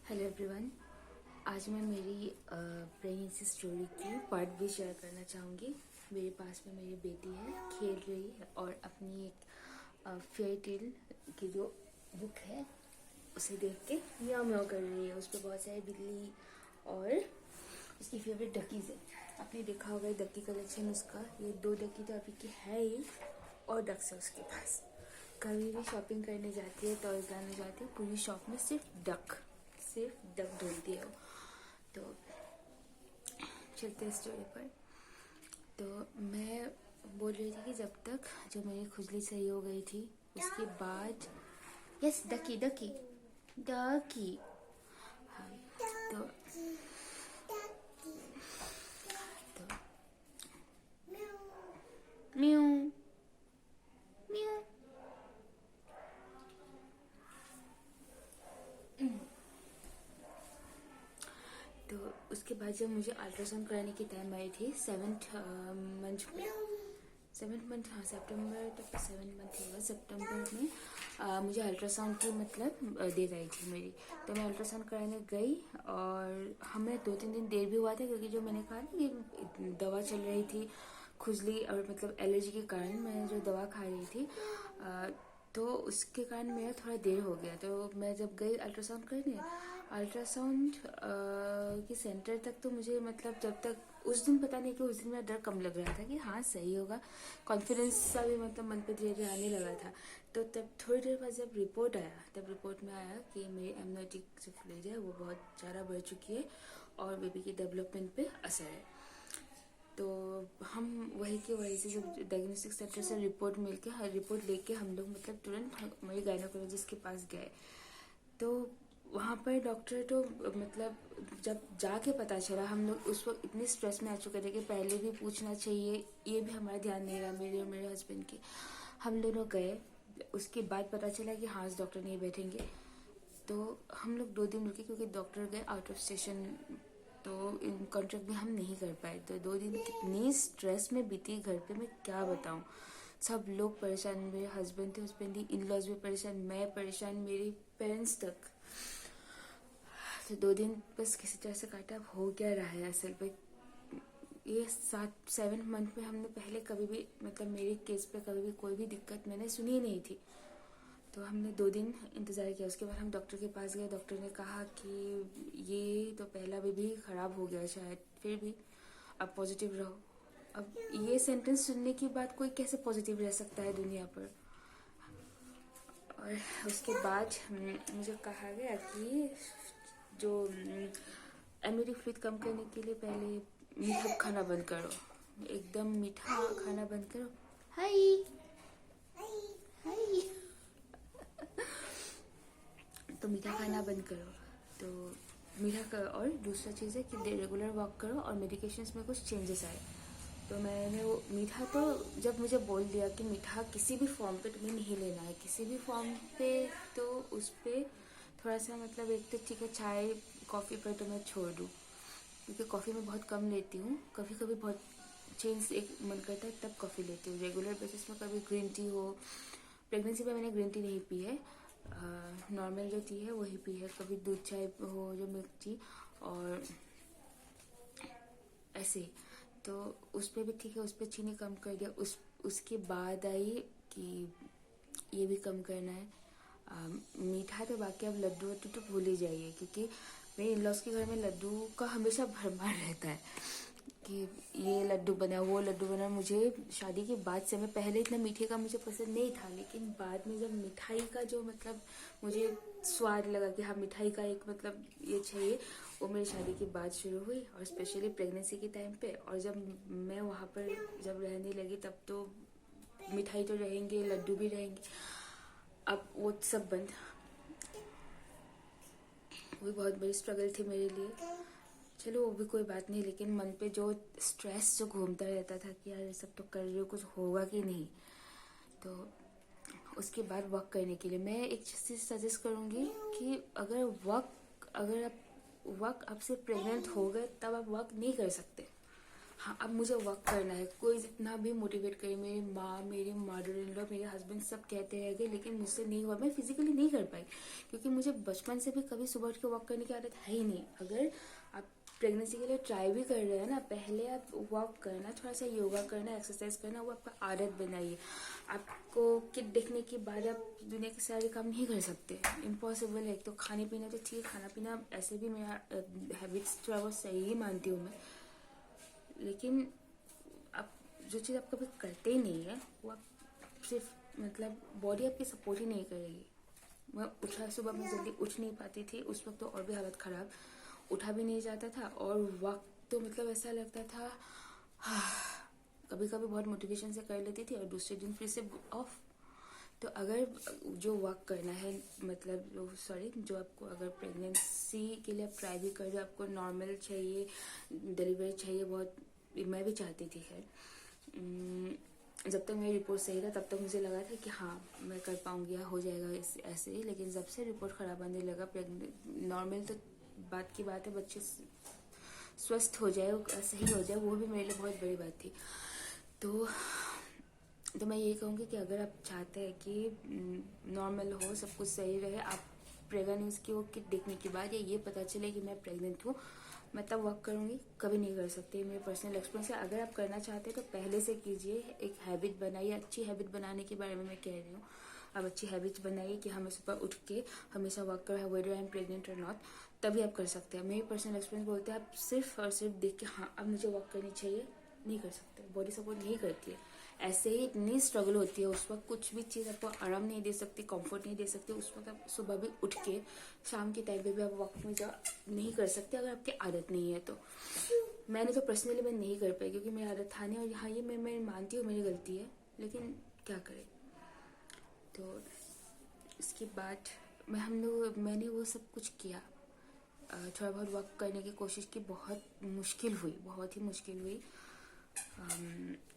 Hello everyone. आज मैं मेरी प्रेगनेंसी स्टोरी की पार्ट भी शेयर करना चाहूँगी। मेरे पास में मेरी बेटी है, खेल रही है और अपनी एक फेयर टेल की जो बुक है उसे देख के म्याऊं म्याऊं कर रही है। उस पर बहुत सारी बिल्ली और उसकी फेवरेट डकीज है। आपने देखा होगा डकी कलेक्शन उसका, ये 2 डकी तो अभी की है ही और डक्स है उसके पास। कभी भी शॉपिंग करने जाती है, टॉयज लाने जाती है, पूरी शॉप में सिर्फ डक ढूंढती है वो। तो चलते स्टोरी पर। तो मैं बोल रही थी कि जब तक जो मेरी खुजली सही हो गई थी उसके बाद, यस डकी डकी डकी, हाँ। तो तो म्यू म्यू। तो उसके बाद जब मुझे अल्ट्रासाउंड कराने की टाइम आई थी 7th मंथ, हाँ सितंबर तक 7th मंथ होगा। सितंबर में मुझे अल्ट्रासाउंड की मतलब डेट आई थी मेरी। तो मैं अल्ट्रासाउंड कराने गई और हमें 2-3 दिन देर भी हुआ था क्योंकि जो मैंने कहा ना कि दवा चल रही थी खुजली और मतलब एलर्जी के कारण मैं जो दवा खा रही थी, तो उसके कारण मेरा थोड़ा देर हो गया। तो मैं जब गई अल्ट्रासाउंड करने, अल्ट्रासाउंड के सेंटर तक, तो मुझे मतलब जब तक उस दिन पता नहीं कि उस दिन मेरा डर कम लग रहा था कि हाँ सही होगा, कॉन्फिडेंस सा भी मतलब मन पे धीरे धीरे आने लगा था। तो तब थोड़ी देर बाद जब रिपोर्ट आया, तब रिपोर्ट में आया कि मेरी एमनाइटिक जो फ्लूइड है वो बहुत ज़्यादा बढ़ चुकी है और बेबी की डेवलपमेंट पे असर है। तो हम वही के वही से जब डायग्नोस्टिक सेंटर से रिपोर्ट लेके हम लोग मतलब तुरंत हमारे गायनोकोलॉजिस्ट के पास गए। तो वहाँ पर डॉक्टर तो मतलब जब जाके पता चला, हम लोग उस वक्त इतने स्ट्रेस में आ चुके थे कि पहले भी पूछना चाहिए, ये भी हमारा ध्यान नहीं रहा मेरे और मेरे हस्बैंड की। हम दोनों गए, उसके बाद पता चला कि हाँ डॉक्टर नहीं बैठेंगे। तो हम लोग 2 दिन रुके क्योंकि डॉक्टर गए आउट ऑफ स्टेशन, तो इन कॉन्ट्रैक्ट में हम नहीं कर पाए। तो 2 दिन कितनी स्ट्रेस में बीती घर पे, मैं क्या बताऊँ। सब लोग परेशान, मेरे हस्बैंड थे, हस्बैंड इन लॉज भी परेशान, मैं परेशान, मेरे पेरेंट्स तक। तो 2 दिन बस किसी तरह से काटा। अब हो क्या रहा है असल पे, ये 7th मंथ में हमने पहले कभी भी मतलब मेरे केस पे कभी भी कोई भी दिक्कत मैंने सुनी नहीं थी। तो हमने 2 दिन इंतज़ार किया। उसके बाद हम डॉक्टर के पास गए। डॉक्टर ने कहा कि ये तो पहला बेबी ख़राब हो गया शायद, फिर भी अब पॉजिटिव रहो। अब ये सेंटेंस सुनने के बाद कोई कैसे पॉजिटिव रह सकता है दुनिया पर। और उसके बाद मुझे कहा गया कि जो एमिटिक फ्लूइड कम करने के लिए पहले मीठा खाना बंद करो, एकदम मीठा खाना बंद करो। हाय हाय। तो मीठा खाना बंद करो। तो और दूसरा चीज़ है कि रेगुलर वॉक करो और मेडिकेशंस में कुछ चेंजेस आए। तो मैंने वो मीठा, तो जब मुझे बोल दिया कि मीठा किसी भी फॉर्म पे तुम्हें नहीं लेना है, किसी भी फॉर्म पे, तो उस पर थोड़ा सा मतलब एक तो ठीक है चाय कॉफ़ी पर तो मैं छोड़ दूँ क्योंकि कॉफ़ी मैं बहुत कम लेती हूँ। कभी कभी बहुत चेंज एक मन करता है तब कॉफ़ी लेती हूँ। रेगुलर बेसिस में कभी ग्रीन टी हो, प्रेगनेंसी में मैंने ग्रीन टी नहीं पी है, नॉर्मल जो टी है वही पी है। कभी दूध चाय हो जो मिल्क टी, और ऐसे ही। तो उस पर भी ठीक है, उस पर चीनी कम कर दिया। उसके बाद आई कि ये भी कम करना है मीठा। तो बाकी अब लड्डू वड्डू तो भूल ही जाइए क्योंकि मेरे इन लॉज के घर में लड्डू का हमेशा भरमार रहता है कि ये लड्डू बना वो लड्डू बना। मुझे शादी के बाद से, मैं पहले इतना मीठे का मुझे पसंद नहीं था, लेकिन बाद में जब मिठाई का जो मतलब मुझे स्वाद लगा कि हाँ मिठाई का एक मतलब ये चाहिए, वो मेरी शादी के बाद शुरू हुई और स्पेशली प्रेगनेंसी के टाइम पे। और जब मैं वहाँ पर जब रहने लगी तब तो मिठाई तो रहेंगे, लड्डू भी रहेंगे। अब वो सब बंद। वो भी बहुत बड़ी स्ट्रगल थी मेरे लिए। चलो वो भी कोई बात नहीं, लेकिन मन पे जो स्ट्रेस जो घूमता रहता था कि यार ये सब तो कर रही हो, कुछ होगा कि नहीं। तो उसके बाद वॉक करने के लिए मैं एक चीज़ सजेस्ट करूँगी कि अगर आप वॉक, अब से प्रेग्नेंट हो गए तब आप वॉक नहीं कर सकते। हाँ अब मुझे वर्क करना है। कोई जितना भी मोटिवेट करे, मेरी माँ, मेरे मदर इन लॉ, मेरे हस्बैंड सब कहते रह गए, लेकिन मुझसे नहीं हुआ। मैं फिजिकली नहीं कर पाई क्योंकि मुझे बचपन से भी कभी सुबह उठ के वॉक करने की आदत है ही नहीं। अगर आप प्रेगनेंसी के लिए ट्राई भी कर रहे हैं ना, पहले आप वॉक करना, थोड़ा सा योगा करना, एक्सरसाइज करना, वो आपका आदत बनाइए। आपको किड देखने के बाद आप दुनिया के सारे काम नहीं कर सकते, इम्पॉसिबल है। तो खाने पीने तो ठीक, खाना पीना ऐसे भी मेरा हैबिट्स थोड़ा बहुत सही ही मानती हूँ मैं, लेकिन आप जो चीज़ आप कभी करते ही नहीं है वो आप सिर्फ मतलब बॉडी आपकी सपोर्ट ही नहीं करेगी। मैं उठा, सुबह में जल्दी उठ नहीं पाती थी, उस वक्त तो और भी हालत ख़राब, उठा भी नहीं जाता था। और वक्त तो मतलब ऐसा लगता था कभी कभी बहुत मोटिवेशन से कर लेती थी और दूसरे दिन फिर से ऑफ। तो अगर जो वर्क करना है, मतलब सॉरी, जो आपको अगर प्रेगनेंसी के लिए आप ट्राई भी कर रहे हो, आपको नॉर्मल चाहिए, डिलीवरी चाहिए, बहुत मैं भी चाहती थी। खैर जब तक मेरी रिपोर्ट सही था तब तक मुझे लगा था कि हाँ मैं कर पाऊंगी, हो जाएगा ऐसे ही। लेकिन जब से रिपोर्ट ख़राब आने लगा, नॉर्मल तो बात की बात है, बच्चे स्वस्थ हो जाए, सही हो जाए, वो भी मेरे लिए बहुत बड़ी बात थी। तो मैं यही कहूँगी कि अगर आप चाहते हैं कि नॉर्मल हो, सब कुछ सही रहे, आप प्रेगा न्यूज़ की वो किट देखने के बाद या ये पता चले कि मैं प्रेग्नेंट हूँ, मैं तब वर्क करूँगी, कभी नहीं कर सकती। मेरे पर्सनल एक्सपीरियंस है। अगर आप करना चाहते हैं तो पहले से कीजिए, एक हैबिट बनाइए। अच्छी हैबिट बनाने के बारे में मैं कह रही हूँ, आप अच्छी हैबिट्स बनाइए कि हमें सुबह उठ के हमेशा वर्क कर है, वेदर आई एम प्रेग्नेंट और नॉट, तभी आप कर सकते हैं। मेरे पर्सनल एक्सपीरियंस बोलते हैं आप सिर्फ और सिर्फ देख के हाँ अब मुझे वर्क करनी चाहिए, नहीं कर सकते, बॉडी सपोर्ट नहीं करती है। ऐसे ही इतनी स्ट्रगल होती है उस वक्त, कुछ भी चीज़ आपको आराम नहीं दे सकती, कंफर्ट नहीं दे सकती। उस वक्त आप सुबह भी उठ के शाम के टाइम पे भी आप वॉक में जा नहीं कर सकते अगर आपकी आदत नहीं है तो। मैंने तो पर्सनली मैं नहीं कर पाई क्योंकि मेरी आदत था नहीं, और हाँ ये मैं मानती हूँ मेरी गलती है, लेकिन क्या करें। तो इसके बाद मैंने वो सब कुछ किया, थोड़ा बहुत वर्क करने की कोशिश की, बहुत मुश्किल हुई, बहुत ही मुश्किल हुई।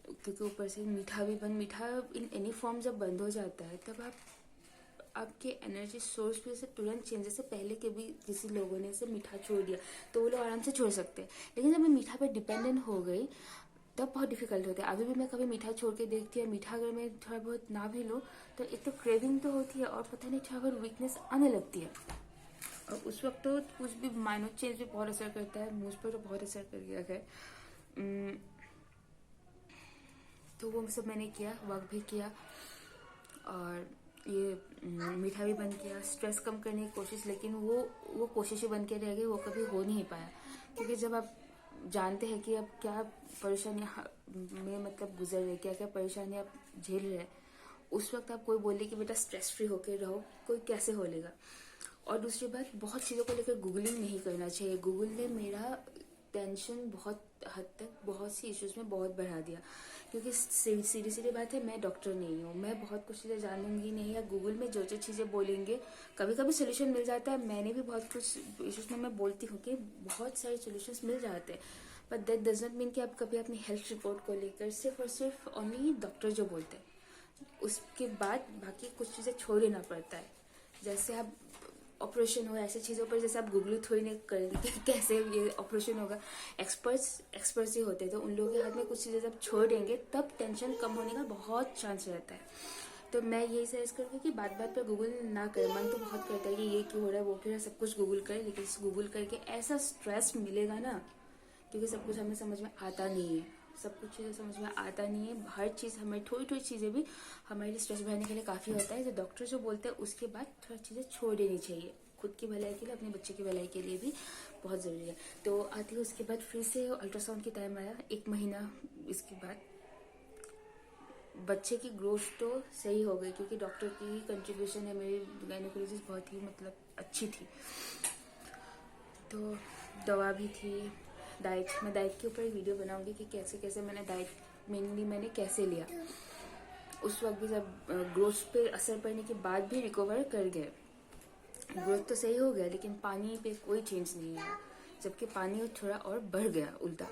क्योंकि ऊपर से मीठा इन एनी फॉर्म जब बंद हो जाता है तब आपके एनर्जी सोर्स भी से तुरंत चेंज। जैसे पहले के भी किसी लोगों ने से मीठा छोड़ दिया तो वो लोग आराम से छोड़ सकते हैं, लेकिन जब मैं मीठा पे डिपेंडेंट हो गई तब बहुत डिफिकल्ट होता है। अभी भी मैं कभी मीठा छोड़ के देखती है, मीठा अगर मैं थोड़ा बहुत ना भी लूँ तो एक तो क्रेविंग तो होती है और पता नहीं थोड़ा बहुत वीकनेस आने लगती है। और उस वक्त तो कुछ भी माइनर चेंज भी बहुत असर करता है, मुझ पर तो बहुत असर कर गया है। तो वो सब मैंने किया, वर्क भी किया और ये मीठा भी बंद किया, स्ट्रेस कम करने की कोशिश, लेकिन वो कोशिश ही बन के रह गई, वो कभी हो नहीं पाया। क्योंकि जब आप जानते हैं कि आप क्या परेशानियाँ में मतलब गुजर रहे, क्या क्या परेशानी आप झेल रहे, उस वक्त आप कोई बोले कि बेटा स्ट्रेस फ्री होके रहो, कोई कैसे हो लेगा। और दूसरी बात, बहुत चीज़ों को लेकर गूगलिंग नहीं करना चाहिए। गूगल ने मेरा टेंशन बहुत हद तक बहुत सी इश्यूज में बहुत बढ़ा दिया, क्योंकि सीधी बात है, मैं डॉक्टर नहीं हूँ, मैं बहुत कुछ चीज़ें जानूंगी नहीं, या गूगल में जो जो चीज़ें बोलेंगे कभी कभी सोल्यूशन मिल जाता है। मैंने भी बहुत कुछ इश्यूज में मैं बोलती हूँ कि बहुत सारे सोल्यूशंस मिल जाते हैं, but that does not mean कि आप कभी अपनी हेल्थ रिपोर्ट को लेकर सिर्फ और सिर्फ ओनली डॉक्टर जो बोलते हैं उसके बाद बाकी कुछ चीज़ें छोड़ देना पड़ता है। जैसे आप ऑपरेशन हो, ऐसी चीज़ों पर जैसे आप गूगल थोड़ी नहीं करेंगे कि कैसे ये ऑपरेशन होगा, एक्सपर्ट्स ही होते हैं, तो उन लोगों के हाथ में कुछ चीज़ें जब छोड़ देंगे तब टेंशन कम होने का बहुत चांस रहता है। तो मैं यही सजेस्ट करूँगी कि बात बात पर गूगल ना करें। मन तो बहुत करता है कि ये क्यों हो रहा है, वो क्यों हो रहा है, सब कुछ गूगल करें, लेकिन गूगल करके ऐसा स्ट्रेस मिलेगा ना, क्योंकि सब कुछ हमें समझ में आता नहीं है, सब कुछ चीज़ें समझ में आता नहीं है। हर चीज़ हमें थोड़ी थोड़ी चीज़ें भी हमारे लिए स्ट्रेस बढ़ाने के लिए काफ़ी होता है। जो डॉक्टर जो बोलते हैं उसके बाद थोड़ा चीज़ें छोड़ देनी चाहिए, खुद की भलाई के लिए, अपने बच्चे की भलाई के लिए भी बहुत ज़रूरी है। तो आती है उसके बाद फिर से अल्ट्रासाउंड की टाइम आया, 1 महीना इसके बाद बच्चे की ग्रोथ तो सही हो गई, क्योंकि डॉक्टर की कंट्रीब्यूशन है, मेरी गायनेकोलॉजिस्ट बहुत ही मतलब अच्छी थी। तो दवा भी थी, मैं डाइट के ऊपर वीडियो बनाऊंगी कि कैसे कैसे मैंने डाइट मैंने कैसे लिया। उस वक्त भी जब ग्रोथ पे असर पड़ने के बाद भी रिकवर कर गए, ग्रोथ तो सही हो गया, लेकिन पानी पे कोई चेंज नहीं आया, जबकि पानी थोड़ा और बढ़ गया उल्टा।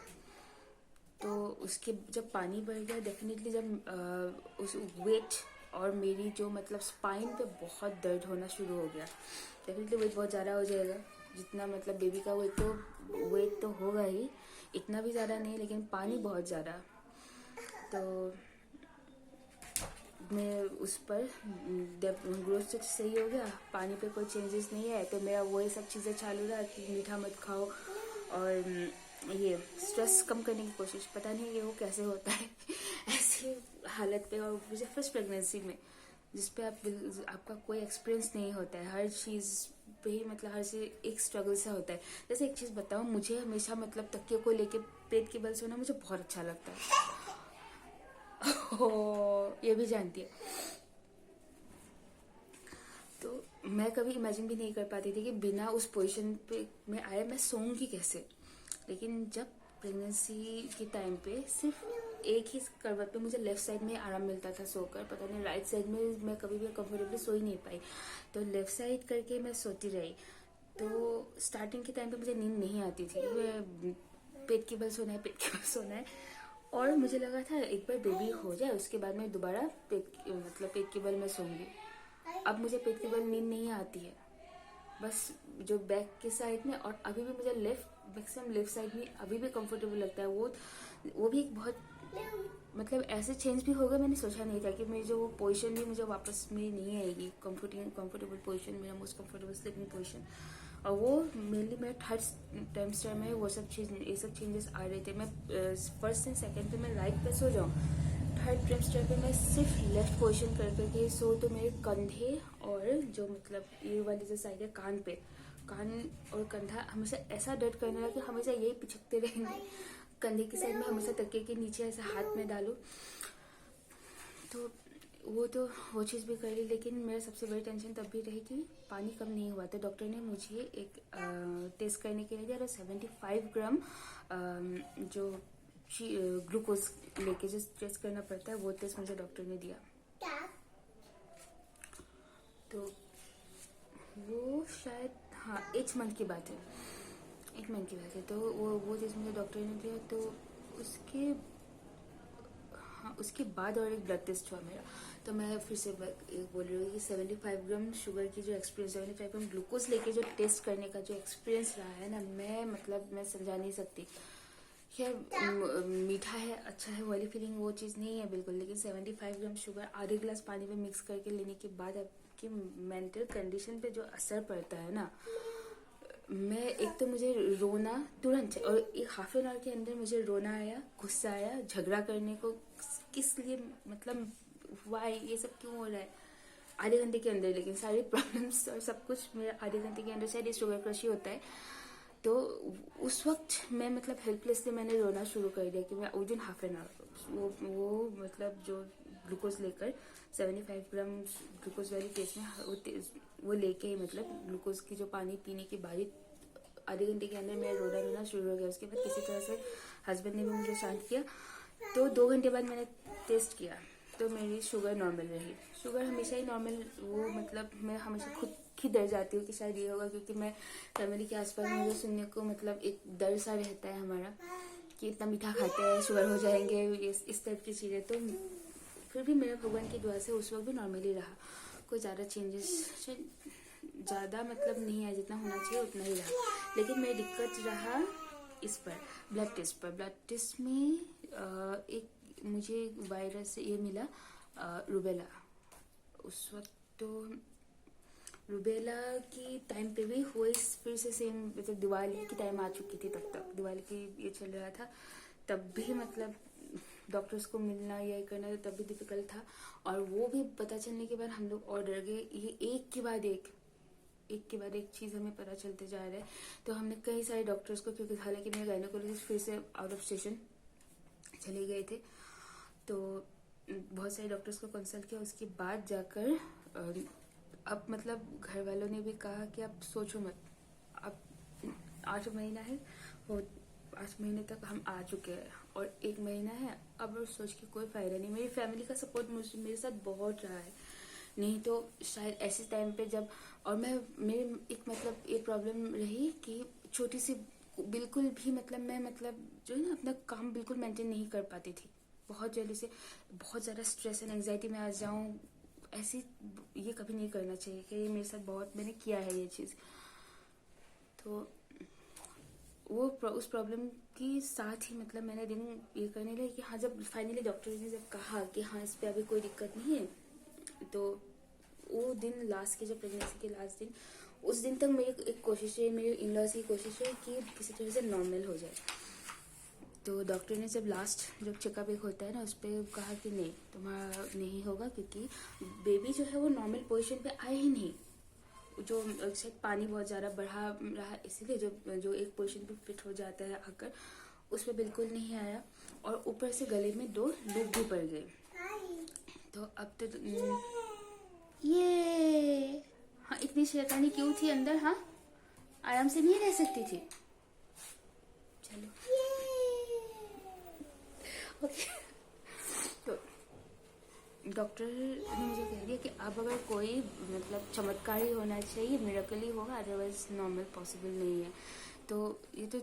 तो उसके जब पानी बढ़ गया, डेफिनेटली जब उस वेट और मेरी जो मतलब स्पाइन पे बहुत दर्द होना शुरू हो गया, डेफिनेटली वेट बहुत ज़्यादा हो जाएगा जितना मतलब बेबी का वेट तो होगा ही, इतना भी ज़्यादा नहीं, लेकिन पानी बहुत ज़्यादा। तो मैं उस पर ग्रोथ तो सही हो गया, पानी पे कोई चेंजेस नहीं है, तो मेरा वही सब चीज़ें चालू रहा कि मीठा मत खाओ और ये स्ट्रेस कम करने की कोशिश। पता नहीं ये वो कैसे होता है ऐसी हालत पे, और मुझे फर्स्ट प्रेगनेंसी में जिस पे आपका कोई एक्सपीरियंस नहीं होता है, हर चीज़ पे ही मतलब हर चीज़ एक स्ट्रगल सा होता है। जैसे एक चीज़ बताऊँ, मुझे हमेशा मतलब तकिए को लेके पेट के बल सोना मुझे बहुत अच्छा लगता है। ये भी जानती है। तो मैं कभी इमेजिन भी नहीं कर पाती थी कि बिना उस पोजीशन पे मैं आए मैं सोऊंगी कैसे। लेकिन जब प्रेगनेंसी के टाइम पे सिर्फ एक ही करवट पे मुझे लेफ्ट साइड में आराम मिलता था सोकर, पता नहीं राइट साइड में मैं कभी भी कंफर्टेबली सो ही नहीं पाई, तो लेफ्ट साइड करके मैं सोती रही। तो स्टार्टिंग के टाइम पे मुझे नींद नहीं आती थी, मैं पेट के बल सोना है, पेट के बल सोना है, और मुझे लगा था एक बार बेबी हो जाए उसके बाद मैं दोबारा पेट के बल में सोऊंगी। अब मुझे पेट के बल नींद नहीं आती है, बस जो बैक के साइड में, और अभी भी मुझे मैक्सिमम लेफ्ट साइड में अभी भी कंफर्टेबल लगता है। वो भी एक बहुत मतलब ऐसे चेंज भी होगा, मैंने सोचा नहीं था कि मेरी जो वो पोजीशन भी मुझे वापस मेरी नहीं आएगी, कंफर्टेबल पोजीशन, मेरा मोस्ट कंफर्टेबल स्लीपिंग पोजीशन। और वो मेनली मेरे थर्ड टाइमस्टर में वो सब ये सब चेंजेस आ रहे थे। मैं फर्स्ट एंड सेकंड पे मैं राइट पे सो जाऊँ, थर्ड ट्रिमस्टर पे मैं सिर्फ लेफ्ट पोजीशन कर करके सो, तो मेरे कंधे और जो मतलब ये वाली जो साइड है कान और कंधा हमेशा ऐसा दर्द करने लगा कि हमेशा यही पिचकते रहेंगे। कंधे की साइड में हमेशा तकिए के नीचे ऐसे हाथ में डालूं, तो वो चीज़ भी कर ली। लेकिन मेरा सबसे बड़ी टेंशन तब भी रही कि पानी कम नहीं हुआ। तो डॉक्टर ने मुझे एक टेस्ट करने के लिए दिया, और 75 ग्राम जो ग्लूकोज लेके जो टेस्ट करना पड़ता है, वो टेस्ट मुझे डॉक्टर ने दिया। तो वो शायद हाँ 1 मंथ की बात है, 1 मंथ की बात है। तो वो टेस्ट मुझे डॉक्टर ने दिया, तो उसके बाद और एक ब्लड टेस्ट हुआ मेरा। तो मैं फिर से बोल रही हूँ कि 75 ग्राम शुगर की जो एक्सपीरियंस, 75 ग्राम ग्लूकोज लेके जो टेस्ट करने का जो एक्सपीरियंस रहा है ना, मैं समझा नहीं सकती। खैर मीठा है, अच्छा है, वाली फीलिंग वो चीज़ नहीं है बिल्कुल, लेकिन 75 ग्राम शुगर आधे गिलास पानी में मिक्स करके लेने के बाद आपकी मेंटल कंडीशन पे जो असर पड़ता है ना, मैं एक तो मुझे रोना तुरंत, और एक हाफ एन आवर के अंदर मुझे रोना आया, गुस्सा आया, झगड़ा करने को किस लिए, मतलब वाई ये सब क्यों हो रहा है आधे घंटे के अंदर। लेकिन सारी प्रॉब्लम्स और सब कुछ मेरा आधे घंटे के अंदर, शायद ये शुगर क्रश ही होता है। तो उस वक्त मैं मतलब हेल्पलेसली मैंने रोना शुरू कर दिया कि मैं with in half an hour वो मतलब जो ग्लूकोज लेकर 75 ग्राम ग्लूकोज वाली टेस्ट में वो लेके ही मतलब ग्लूकोज की जो पानी पीने के बाद ही आधे घंटे के अंदर मेरा रोना शुरू हो गया। उसके बाद किसी तरह से हस्बैंड ने भी मुझे शांत किया। तो 2 घंटे बाद मैंने टेस्ट किया, तो मेरी शुगर नॉर्मल रही। शुगर हमेशा ही नॉर्मल, वो मतलब मैं हमेशा खुद ही डर जाती हूँ कि शायद ये होगा, क्योंकि मैं फैमिली के आसपास मुझे सुनने को मतलब एक डर सा रहता है हमारा कि इतना मीठा खाते हैं शुगर हो जाएंगे, इस टाइप की चीज़ें। तो फिर भी मेरा भगवान की दुआ से उस वक्त भी नॉर्मल ही रहा, कोई ज़्यादा चेंजेस ज़्यादा मतलब नहीं आया, जितना होना चाहिए उतना ही रहा। लेकिन मेरी दिक्कत रहा इस पर ब्लड टेस्ट में एक मुझे वायरस ये मिला, रूबेला। उस वक्त तो रूबेला की टाइम पे भी हुई फिर से सेम, मतलब दिवाली की टाइम आ चुकी थी, तक दिवाली की ये चल रहा था, तब भी मतलब डॉक्टर्स को मिलना या करना तब भी डिफिकल्ट था। और वो भी पता चलने के बाद हम लोग और डर गए, ये एक के बाद एक चीज़ हमें पता चलते जा रहा है। तो हमने कई सारे डॉक्टर्स को, क्योंकि हालांकि मेरे गायनेकोलॉजिस्ट फिर से आउट ऑफ स्टेशन चले गए थे, तो बहुत सारे डॉक्टर्स को कंसल्ट किया। उसके बाद जाकर अब मतलब घर वालों ने भी कहा कि आप सोचो मत, अब 8 महीना है, वो 8 महीने तक हम आ चुके हैं और 1 महीना है, अब सोच के कोई फायदा नहीं। मेरी फैमिली का सपोर्ट मेरे साथ बहुत रहा है, नहीं तो शायद ऐसे टाइम पे जब, और मेरे एक मतलब एक प्रॉब्लम रही कि छोटी सी बिल्कुल भी मतलब मैं मतलब जो है ना अपना काम बिल्कुल मेंटेन नहीं कर पाती थी, बहुत जल्दी से बहुत ज़्यादा स्ट्रेस एंड एंग्जाइटी में आ जाऊँ, ऐसी ये कभी नहीं करना चाहिए कि ये मेरे साथ बहुत मैंने किया है ये चीज़। तो उस प्रॉब्लम के साथ ही मतलब मैंने दिन ये करने लगी कि हाँ, जब फाइनली डॉक्टर ने जब कहा कि हाँ इस पे अभी कोई दिक्कत नहीं है, तो वो दिन लास्ट के, जब प्रेगनेंसी के लास्ट दिन, उस दिन तक मेरी एक कोशिश है, मेरी इन लॉज की कोशिश है कि किसी तरह से नॉर्मल हो जाए। तो डॉक्टर ने जब लास्ट जब चेकअप एक होता है ना, उस पर कहा कि नहीं, तुम्हारा नहीं होगा, क्योंकि बेबी जो है वो नॉर्मल पोजीशन पे आए ही नहीं। जो शायद पानी बहुत ज़्यादा बढ़ा रहा, इसीलिए जो एक पोजीशन पे फिट हो जाता है आकर, उस पर बिल्कुल नहीं आया, और ऊपर से गले में 2 लूप भी पड़ गए। तो अब तो ये हाँ, इतनी शैतानी क्यों थी अंदर? हाँ, आराम से नहीं रह सकती थी। चलो ओके। तो डॉक्टर ने मुझे कह दिया कि अब अगर कोई मतलब चमत्कार ही होना चाहिए, मिरेकल ही होगा, अदरवाइज नॉर्मल पॉसिबल नहीं है। तो ये तो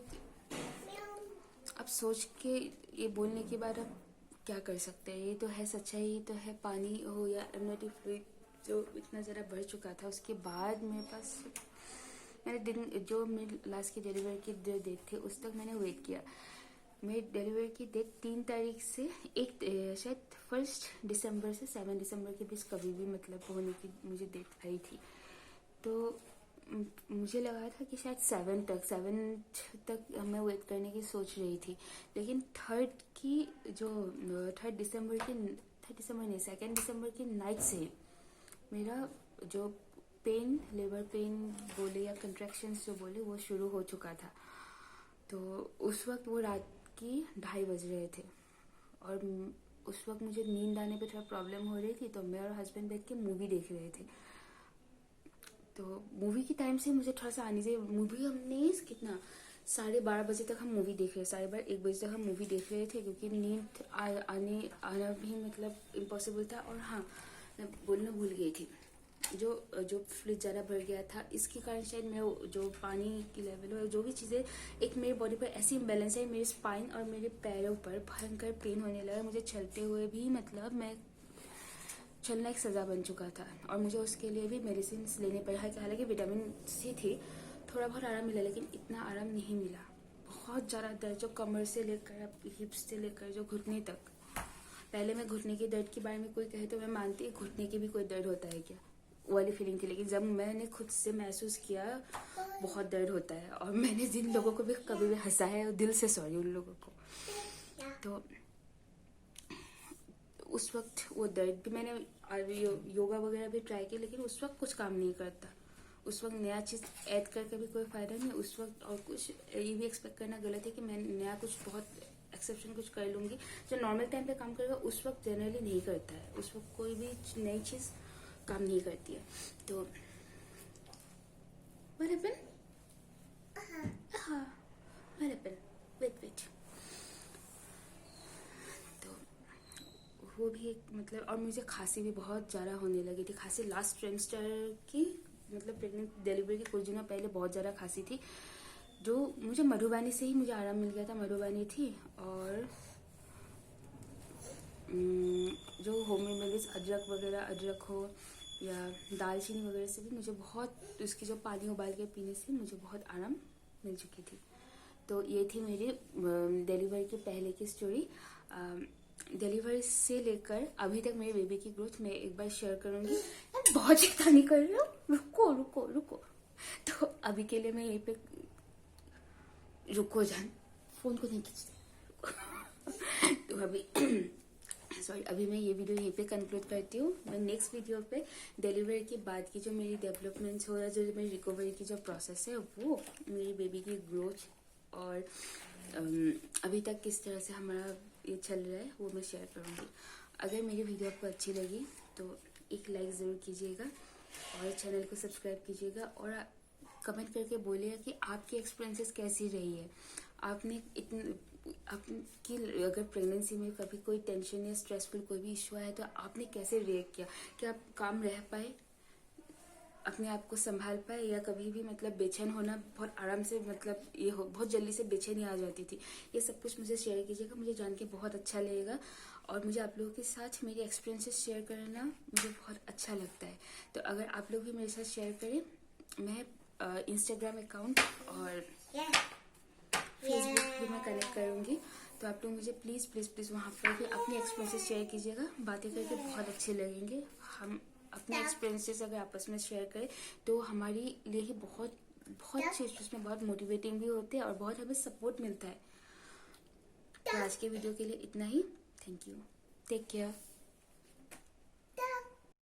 अब सोच के ये बोलने के बाद अब क्या कर सकते हैं? ये तो है सच्चाई, ये तो है। पानी हो या इम्यूनिटी फ्लूइड जो इतना ज़रा बढ़ चुका था, उसके बाद मेरे पास मैंने दिन जो मेरी लास्ट की डिलीवरी की जो डेट थी, उस तक मैंने वेट किया। मेरी डिलीवरी की डेट 3 तारीख से शायद 1 दिसंबर से 7 दिसंबर के बीच कभी भी मतलब होने की मुझे डेट आई थी। तो मुझे लगा था कि शायद 7 तक मैं वेट करने की सोच रही थी, लेकिन 3 दिसंबर नहीं, 2 दिसंबर की नाइट से मेरा जो पेन, लेबर पेन बोले या कंट्रैक्शंस जो बोले, वो शुरू हो चुका था। तो उस वक्त वो रात की 2:30 बज रहे थे, और उस वक्त मुझे नींद आने पे थोड़ा प्रॉब्लम हो रही थी। तो मैं और हस्बैंड बैठ के मूवी देख रहे थे। तो मूवी की टाइम से मुझे थोड़ा सा आने से, मूवी हमने कितना 12:30 बजे तक हम मूवी देख रहे, 12:30 1 बजे तक हम मूवी देख रहे थे, क्योंकि नींद आना भी मतलब इम्पॉसिबल था। और हाँ, मैं बोलना भूल गई थी, जो फ्रिज ज़्यादा भर गया था, इसके कारण शायद मैं जो पानी की लेवल हो, जो भी चीज़ें, एक मेरी बॉडी पर ऐसी इम्बैलेंस है, मेरे स्पाइन और मेरे पैरों पर भयंकर पेन होने लगा। मुझे चलते हुए भी मतलब मैं चलना एक सज़ा बन चुका था, और मुझे उसके लिए भी मेडिसिन लेने पड़ा। हालांकि विटामिन सी थी, थोड़ा बहुत आराम मिला, लेकिन इतना आराम नहीं मिला। बहुत ज़्यादा दर्द, जो कमर से लेकर हिप्स से लेकर जो घुटने तक। पहले मैं घुटने के दर्द के बारे में कोई कहे तो मैं मानती, घुटने की भी कोई दर्द होता है क्या, वो वाली फीलिंग थी। लेकिन जब मैंने खुद से महसूस किया बहुत दर्द होता है, और मैंने जिन लोगों को भी कभी भी हंसा है, दिल से सॉरी उन लोगों को। तो उस वक्त वो दर्द भी, मैंने योगा वगैरह भी ट्राई किया, लेकिन उस वक्त कुछ काम नहीं करता। उस वक्त नया चीज़ ऐड करके भी कोई फ़ायदा नहीं उस वक्त। और कुछ ये भी एक्सपेक्ट करना गलत है कि मैं नया कुछ बहुत एक्सेप्शन कुछ कर लूँगी। जो नॉर्मल टाइम पे काम करेगा उस वक्त जनरली नहीं करता है, उस वक्त कोई भी नई चीज़ काम नहीं करती है। तो what happened? what happened? wait. तो वो भी एक मतलब, और मुझे खांसी भी बहुत ज़्यादा होने लगी थी। खांसी लास्ट ट्राइमेस्टर की मतलब प्रेग्नेंट डिलीवरी के कुछ दिनों पहले बहुत ज़्यादा खांसी थी, जो मुझे मधुबानी से ही मुझे आराम मिल गया था। मधुबानी थी, और जो होम रेमेडीज अदरक हो या दालचीनी वगैरह से भी मुझे बहुत, उसकी जो पानी उबाल के पीने से मुझे बहुत आराम मिल चुकी थी। तो ये थी मेरी डिलीवरी के पहले की स्टोरी। डिलीवरी से लेकर अभी तक मेरे बेबी की ग्रोथ मैं एक बार शेयर करूँगी। यार बहुत शैतानी कर रही हूँ, रुको। तो अभी के लिए मैं यहीं पे, रुको जान, फ़ोन को नहीं खींचते। तो अभी मैं ये वीडियो यहीं पे कंक्लूड करती हूँ। मैं नेक्स्ट वीडियो पे डिलीवरी के बाद की जो मेरी डेवलपमेंट्स हो, या जो मेरी रिकवरी की जो प्रोसेस है, वो मेरी बेबी की ग्रोथ और अभी तक किस तरह से हमारा ये चल रहा है, वो मैं शेयर करूँगी। अगर मेरी वीडियो आपको अच्छी लगी तो एक लाइक ज़रूर कीजिएगा, और चैनल को सब्सक्राइब कीजिएगा, और कमेंट करके बोलिएगा कि आपकी एक्सपीरियंसेस कैसी रही है। आपकी अगर प्रेगनेंसी में कभी कोई टेंशन या स्ट्रेसफुल कोई भी इशू आया, तो आपने कैसे रिएक्ट किया? क्या आप काम रह पाए, अपने आप को संभाल पाए, या कभी भी मतलब बेचैन होना बहुत आराम से, मतलब ये हो बहुत जल्दी से बेचैनी आ जाती थी? ये सब कुछ मुझे शेयर कीजिएगा, मुझे जान के बहुत अच्छा लगेगा। और मुझे आप लोगों के साथ मेरी एक्सपीरियंसेस शेयर करना मुझे बहुत अच्छा लगता है। तो अगर आप लोग भी मेरे साथ शेयर करें, मैं इंस्टाग्राम अकाउंट और फेसबुक भी मैं कनेक्ट करूँगी। तो आप लोग मुझे प्लीज़ प्लीज़ प्लीज़ वहाँ पर भी अपने एक्सपीरियंसेस शेयर कीजिएगा। बातें करके बहुत अच्छे लगेंगे। हम अपने एक्सपीरियंसेस अगर आपस में शेयर करें तो हमारे लिए ही बहुत बहुत चीज़ उसमें बहुत मोटिवेटिंग भी होते हैं और बहुत हमें सपोर्ट मिलता है। तो आज के वीडियो के लिए इतना ही। Thank you. Take care.